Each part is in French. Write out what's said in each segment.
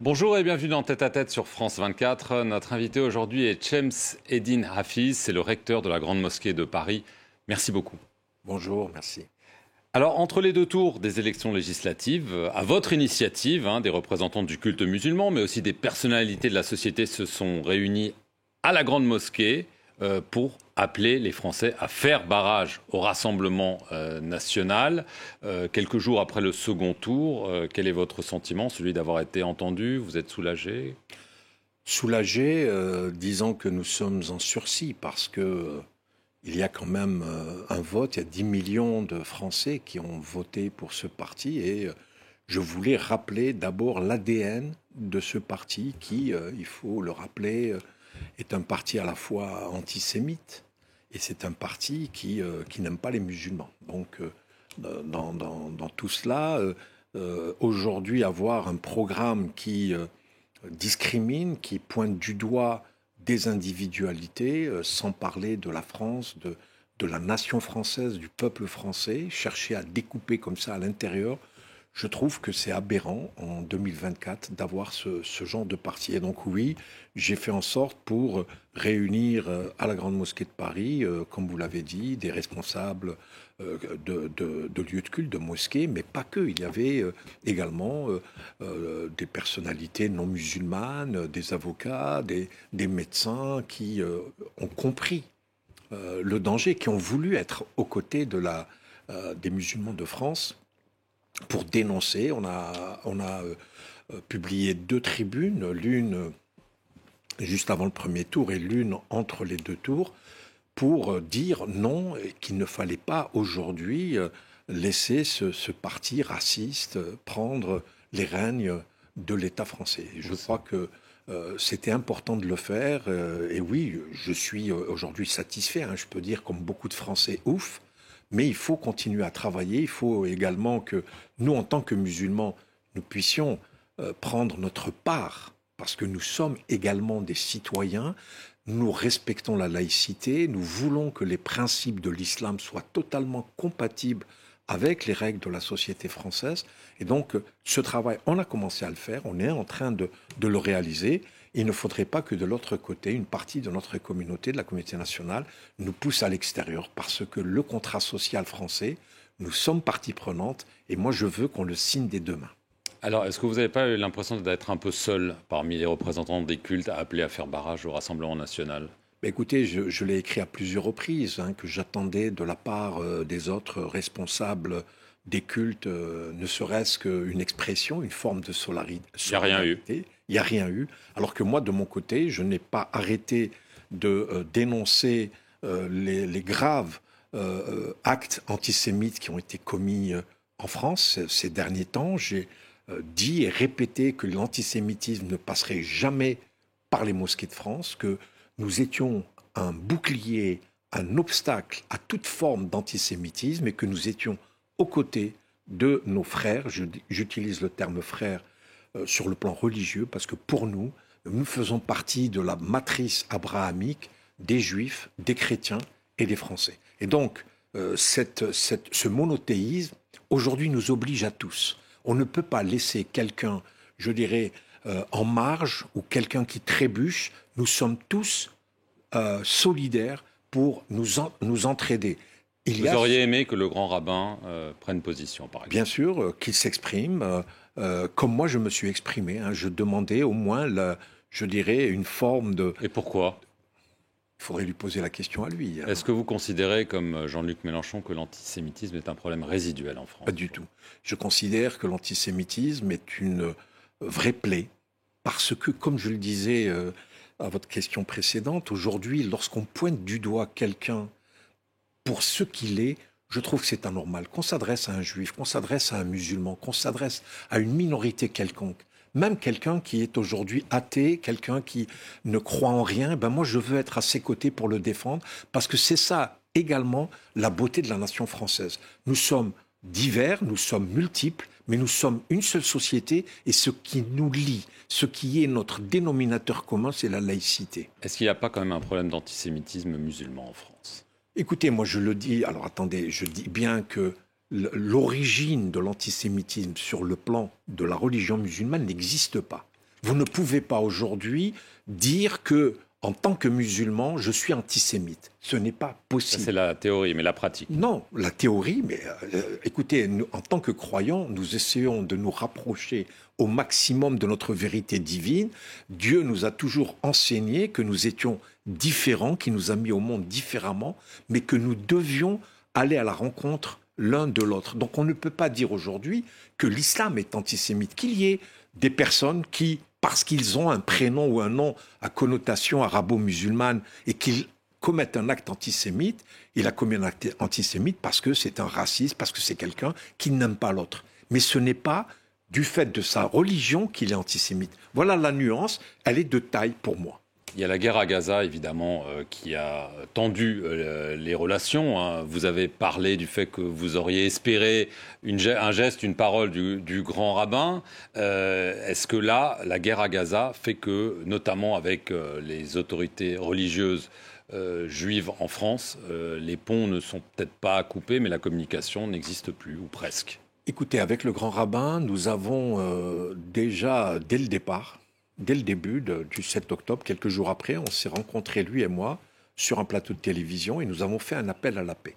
Bonjour et bienvenue dans Tête à Tête sur France 24. Notre invité aujourd'hui est Chems Eddine Hafiz, c'est le recteur de la Grande Mosquée de Paris. Merci beaucoup. Bonjour, merci. Alors, entre les deux tours des élections législatives, à votre initiative, des représentants du culte musulman, mais aussi des personnalités de la société se sont réunis à la Grande Mosquée pour appeler les Français à faire barrage au Rassemblement national. Quelques jours après le second tour, quel est votre sentiment, celui d'avoir été entendu? Vous êtes soulagé? Soulagé, disons que nous sommes en sursis parce que il y a quand même un vote, il y a 10 millions de Français qui ont voté pour ce parti et je voulais rappeler d'abord l'ADN de ce parti qui, il faut le rappeler, est un parti à la fois antisémite et c'est un parti qui n'aime pas les musulmans. Donc dans tout cela, aujourd'hui avoir un programme qui discrimine, qui pointe du doigt des individualités, sans parler de la France, de la nation française, du peuple français, chercher à découper comme ça à l'intérieur, je trouve que c'est aberrant en 2024 d'avoir ce genre de parti. Et donc oui, j'ai fait en sorte pour réunir à la Grande Mosquée de Paris, comme vous l'avez dit, des responsables de lieux de culte, de mosquées, mais pas que. Il y avait également des personnalités non musulmanes, des avocats, des médecins qui ont compris le danger, qui ont voulu être aux côtés des musulmans de France pour dénoncer. On a publié 2 tribunes, l'une juste avant le premier tour et l'une entre les 2 tours, pour dire non, qu'il ne fallait pas aujourd'hui laisser ce parti raciste prendre les rênes de l'État français. Et je crois que c'était important de le faire. Et oui, je suis aujourd'hui satisfait. Je peux dire, comme beaucoup de Français, ouf. Mais il faut continuer à travailler. Il faut également que nous, en tant que musulmans, nous puissions prendre notre part, parce que nous sommes également des citoyens. Nous respectons la laïcité. Nous voulons que les principes de l'islam soient totalement compatibles avec les règles de la société française. Et donc, ce travail, on a commencé à le faire. On est en train de le réaliser. Il ne faudrait pas que de l'autre côté, une partie de notre communauté, de la communauté nationale, nous pousse à l'extérieur. Parce que le contrat social français, nous sommes partie prenante. Et moi, je veux qu'on le signe des 2 mains. Alors, est-ce que vous n'avez pas eu l'impression d'être un peu seul parmi les représentants des cultes à appeler à faire barrage au Rassemblement national? Écoutez, je l'ai écrit à plusieurs reprises, que j'attendais de la part des autres responsables des cultes, ne serait-ce qu'une expression, une forme de solidarité. Il n'y a rien eu. Il n'y a rien eu. Alors que moi, de mon côté, je n'ai pas arrêté de dénoncer les graves actes antisémites qui ont été commis en France ces derniers temps. J'ai dit et répété que l'antisémitisme ne passerait jamais par les mosquées de France, que nous étions un bouclier, un obstacle à toute forme d'antisémitisme et que nous étions aux côtés de nos frères, j'utilise le terme frère sur le plan religieux, parce que pour nous, nous faisons partie de la matrice abrahamique des Juifs, des chrétiens et des Français. Et donc, ce monothéisme, aujourd'hui, nous oblige à tous. On ne peut pas laisser quelqu'un, je dirais, en marge ou quelqu'un qui trébuche. Nous sommes tous solidaires pour nous entraider. Vous auriez aimé que le grand rabbin prenne position, par exemple? Bien sûr, qu'il s'exprime, comme moi je me suis exprimé. Je demandais au moins, je dirais, une forme de... Et pourquoi? Il faudrait lui poser la question à lui. Est-ce que vous considérez, comme Jean-Luc Mélenchon, que l'antisémitisme est un problème résiduel en France? Pas du tout. Je considère que l'antisémitisme est une vraie plaie, parce que, comme je le disais à votre question précédente, aujourd'hui, lorsqu'on pointe du doigt quelqu'un pour ce qu'il est, je trouve que c'est anormal. Qu'on s'adresse à un juif, qu'on s'adresse à un musulman, qu'on s'adresse à une minorité quelconque, même quelqu'un qui est aujourd'hui athée, quelqu'un qui ne croit en rien, moi je veux être à ses côtés pour le défendre, parce que c'est ça également la beauté de la nation française. Nous sommes divers, nous sommes multiples, mais nous sommes une seule société, et ce qui nous lie, ce qui est notre dénominateur commun, c'est la laïcité. Est-ce qu'il n'y a pas quand même un problème d'antisémitisme musulman en France? Écoutez, moi je le dis, alors attendez, je dis bien que l'origine de l'antisémitisme sur le plan de la religion musulmane n'existe pas. Vous ne pouvez pas aujourd'hui dire que, en tant que musulman, je suis antisémite. Ce n'est pas possible. Ça, c'est la théorie, mais la pratique. Non, la théorie, mais écoutez, nous, en tant que croyants, nous essayons de nous rapprocher au maximum de notre vérité divine. Dieu nous a toujours enseigné que nous étions différents, qu'il nous a mis au monde différemment, mais que nous devions aller à la rencontre l'un de l'autre. Donc on ne peut pas dire aujourd'hui que l'islam est antisémite, qu'il y ait des personnes qui, parce qu'ils ont un prénom ou un nom à connotation arabo-musulmane et qu'ils commettent un acte antisémite, il a commis un acte antisémite parce que c'est un raciste, parce que c'est quelqu'un qui n'aime pas l'autre. Mais ce n'est pas du fait de sa religion qu'il est antisémite. Voilà la nuance, elle est de taille pour moi. Il y a la guerre à Gaza, évidemment, qui a tendu les relations. Hein. Vous avez parlé du fait que vous auriez espéré un geste, une parole du grand rabbin. Est-ce que là, la guerre à Gaza fait que, notamment avec les autorités religieuses juives en France, les ponts ne sont peut-être pas coupés, mais la communication n'existe plus, ou presque? Écoutez, avec le grand rabbin, nous avons déjà, dès le départ, dès le début du 7 octobre, quelques jours après, on s'est rencontrés, lui et moi, sur un plateau de télévision et nous avons fait un appel à la paix.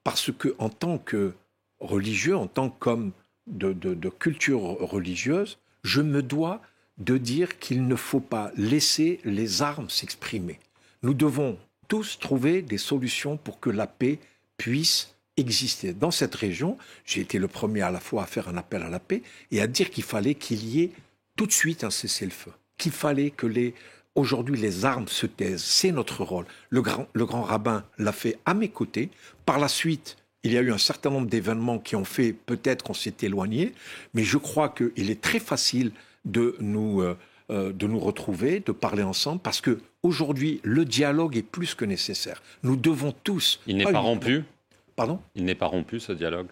Parce que, en tant que religieux, en tant qu'homme de culture religieuse, je me dois de dire qu'il ne faut pas laisser les armes s'exprimer. Nous devons tous trouver des solutions pour que la paix puisse exister. Dans cette région, j'ai été le premier à la fois à faire un appel à la paix et à dire qu'il fallait qu'il y ait tout de suite un cessez-le-feu, qu'il fallait que aujourd'hui les armes se taisent. C'est notre rôle. Le grand rabbin l'a fait à mes côtés. Par la suite, il y a eu un certain nombre d'événements qui ont fait peut-être qu'on s'est éloigné, mais je crois qu'il est très facile de nous retrouver, de parler ensemble, parce que aujourd'hui le dialogue est plus que nécessaire. Nous devons tous... Il n'est pas rompu? Pardon? Il n'est pas rompu, ce dialogue?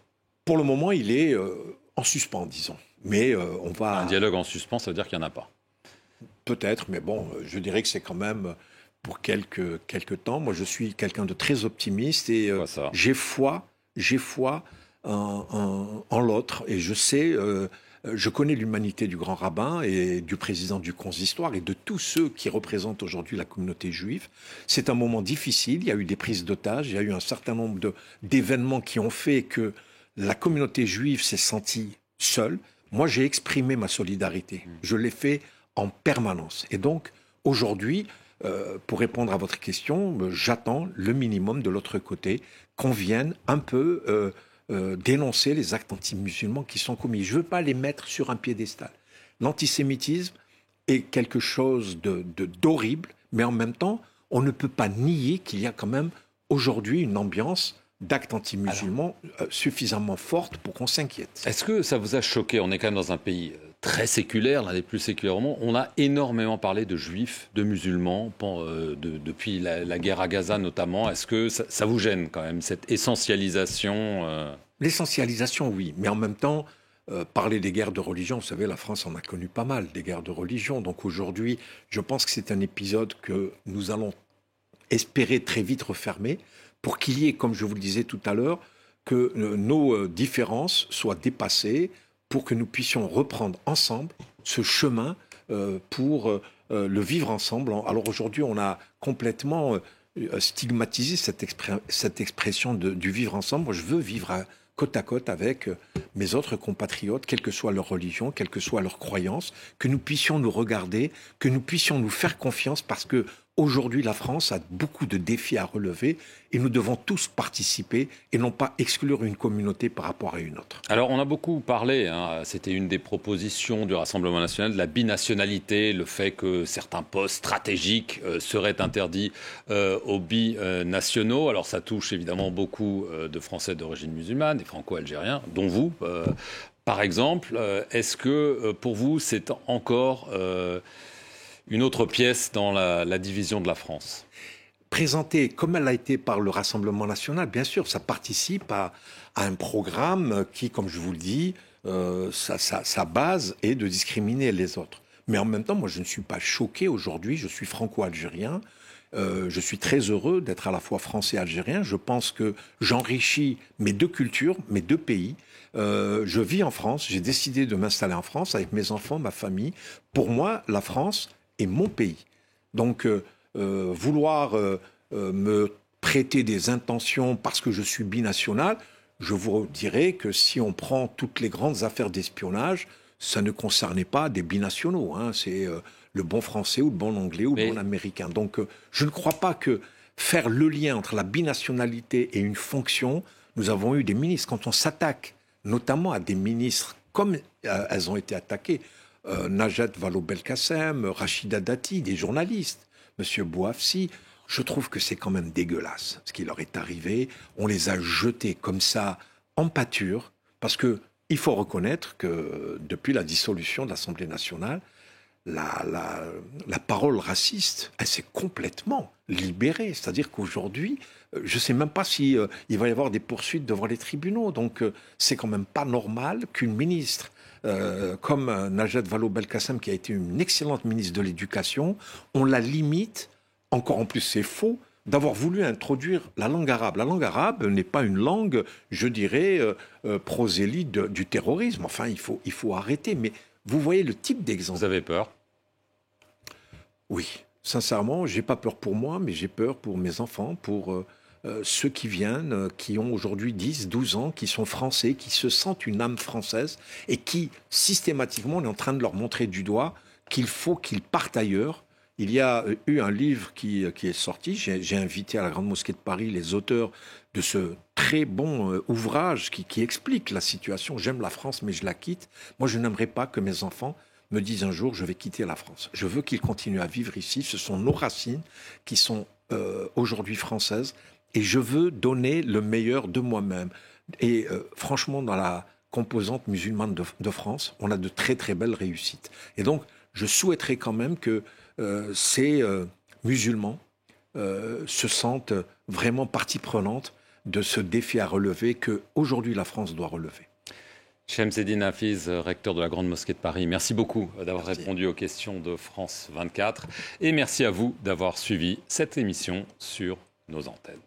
Pour le moment, il est en suspens, disons. Mais on va... Un dialogue en suspens, ça veut dire qu'il n'y en a pas. Peut-être, mais bon, je dirais que c'est quand même pour quelques temps. Moi, je suis quelqu'un de très optimiste et j'ai foi en l'autre. Et je sais, je connais l'humanité du grand rabbin et du président du consistoire et de tous ceux qui représentent aujourd'hui la communauté juive. C'est un moment difficile. Il y a eu des prises d'otages, il y a eu un certain nombre d'événements qui ont fait que la communauté juive s'est sentie seule. Moi, j'ai exprimé ma solidarité. Je l'ai fait en permanence. Et donc, aujourd'hui, pour répondre à votre question, j'attends le minimum de l'autre côté, qu'on vienne un peu dénoncer les actes anti-musulmans qui sont commis. Je ne veux pas les mettre sur un piédestal. L'antisémitisme est quelque chose d'horrible, mais en même temps, on ne peut pas nier qu'il y a quand même aujourd'hui une ambiance d'actes anti-musulmans suffisamment fortes pour qu'on s'inquiète. Est-ce que ça vous a choqué? On est quand même dans un pays très séculaire, l'un des plus séculaires au monde. On a énormément parlé de juifs, de musulmans, depuis la guerre à Gaza notamment. Est-ce que ça vous gêne quand même, cette essentialisation L'essentialisation, oui. Mais en même temps, parler des guerres de religion, vous savez, la France en a connu pas mal, des guerres de religion. Donc aujourd'hui, je pense que c'est un épisode que nous allons espérer très vite refermer, pour qu'il y ait, comme je vous le disais tout à l'heure, que nos différences soient dépassées, pour que nous puissions reprendre ensemble ce chemin pour le vivre ensemble. Alors aujourd'hui, on a complètement stigmatisé cette expression du vivre ensemble. Moi, je veux vivre côte à côte avec mes autres compatriotes, quelle que soit leur religion, quelle que soit leur croyance, que nous puissions nous regarder, que nous puissions nous faire confiance, parce que aujourd'hui, la France a beaucoup de défis à relever et nous devons tous participer et non pas exclure une communauté par rapport à une autre. Alors, on a beaucoup parlé, c'était une des propositions du Rassemblement national, de la binationalité, le fait que certains postes stratégiques seraient interdits aux binationaux. Alors, ça touche évidemment beaucoup de Français d'origine musulmane, des Franco-Algériens, dont vous, par exemple. Est-ce que pour vous, c'est encore... une autre pièce dans la division de la France? Présentée comme elle a été par le Rassemblement national, bien sûr, ça participe à un programme qui, comme je vous le dis, sa base est de discriminer les autres. Mais en même temps, moi, je ne suis pas choqué aujourd'hui, je suis franco-algérien, Je suis très heureux d'être à la fois français et algérien. Je pense que j'enrichis mes deux cultures, mes deux pays. Je vis en France. J'ai décidé de m'installer en France avec mes enfants, ma famille. Pour moi, la France est mon pays. Donc, vouloir me prêter des intentions parce que je suis binational, je vous dirais que si on prend toutes les grandes affaires d'espionnage, ça ne concernait pas des binationaux. Hein. C'est le bon français ou le bon anglais ou le bon américain. Donc, je ne crois pas que faire le lien entre la binationalité et une fonction, nous avons eu des ministres. Quand on s'attaque notamment à des ministres comme elles ont été attaquées, Najat Vallaud-Belkacem, Rachida Dati, des journalistes, M. Bouafsi, je trouve que c'est quand même dégueulasse ce qui leur est arrivé. On les a jetés comme ça en pâture, parce que il faut reconnaître que depuis la dissolution de l'Assemblée nationale, la parole raciste, elle s'est complètement libérée. C'est-à-dire qu'aujourd'hui, je ne sais même pas si il va y avoir des poursuites devant les tribunaux. Donc, c'est quand même pas normal qu'une ministre comme Najat Vallaud-Belkacem, qui a été une excellente ministre de l'Éducation, on la limite. Encore en plus, c'est faux d'avoir voulu introduire la langue arabe. La langue arabe n'est pas une langue, je dirais, prosélyte du terrorisme. Enfin, il faut arrêter. Mais vous voyez le type d'exemple. Vous avez peur? Oui. Sincèrement, j'ai pas peur pour moi, mais j'ai peur pour mes enfants, pour ceux qui viennent, qui ont aujourd'hui 10, 12 ans, qui sont français, qui se sentent une âme française et qui, systématiquement, on est en train de leur montrer du doigt qu'il faut qu'ils partent ailleurs. Il y a eu un livre qui est sorti. J'ai invité à la Grande Mosquée de Paris les auteurs de ce très bon ouvrage qui explique la situation. J'aime la France, mais je la quitte. Moi, je n'aimerais pas que mes enfants me disent un jour, je vais quitter la France. Je veux qu'ils continuent à vivre ici. Ce sont nos racines qui sont aujourd'hui françaises. Et je veux donner le meilleur de moi-même. Et franchement, dans la composante musulmane de France, on a de très, très belles réussites. Et donc, je souhaiterais quand même que ces musulmans se sentent vraiment partie prenante de ce défi à relever que aujourd'hui la France doit relever. Chemseddine Hafiz, recteur de la Grande Mosquée de Paris, merci beaucoup d'avoir répondu aux questions de France 24 et merci à vous d'avoir suivi cette émission sur nos antennes.